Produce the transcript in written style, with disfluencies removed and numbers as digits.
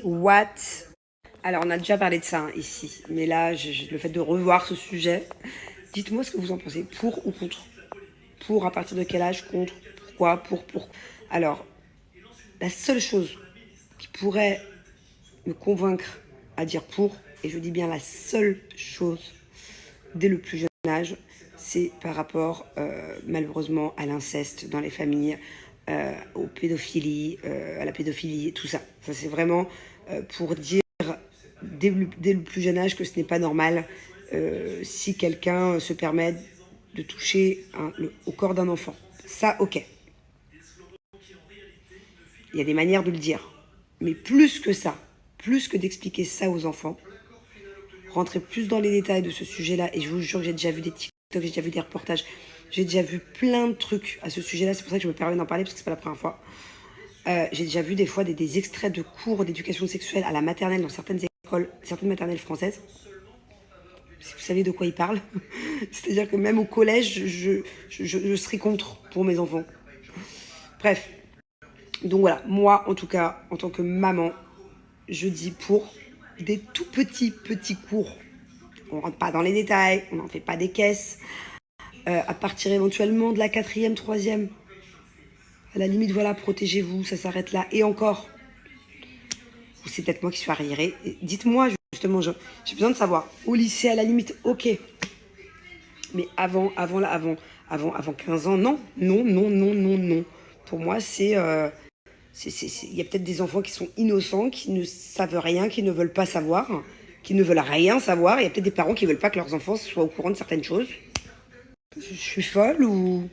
What? Alors, on a déjà parlé de ça ici, mais là, le fait de revoir ce sujet, dites-moi ce que vous en pensez, pour ou contre? Pour, à partir de quel âge? Contre? Pourquoi? Pour. Alors, la seule chose qui pourrait me convaincre à dire pour, et je dis bien la seule chose, dès le plus jeune âge, c'est par rapport, malheureusement, à l'inceste dans les familles, aux pédophilies, à la pédophilie, tout ça. Ça, c'est vraiment pour dire dès le plus jeune âge que ce n'est pas normal si quelqu'un se permet de toucher au corps d'un enfant. Ça, ok. Il y a des manières de le dire. Mais plus que ça, plus que d'expliquer ça aux enfants, rentrer plus dans les détails de ce sujet-là, et je vous jure que j'ai déjà vu des TikTok, j'ai déjà vu des reportages, j'ai déjà vu plein de trucs à ce sujet-là, c'est pour ça que je me permets d'en parler, parce que c'est pas la première fois. J'ai déjà vu des fois des extraits de cours d'éducation sexuelle à la maternelle dans certaines écoles, certaines maternelles françaises. Si vous savez de quoi ils parlent. C'est-à-dire que même au collège, je serais contre pour mes enfants. Bref. Donc voilà, moi en tout cas, en tant que maman, je dis pour des tout petits cours. On rentre pas dans les détails, on n'en fait pas des caisses. À partir éventuellement de la 4e, 3e. À la limite, voilà, protégez-vous, ça s'arrête là. Et encore, ou c'est peut-être moi qui suis arriérée. Dites-moi justement, j'ai besoin de savoir. Au lycée, à la limite, ok. Mais avant 15 ans, non. Non. Pour moi, il y a peut-être des enfants qui sont innocents, qui ne savent rien, qui ne veulent pas savoir, qui ne veulent rien savoir. Il y a peut-être des parents qui ne veulent pas que leurs enfants soient au courant de certaines choses. Je suis folle ou...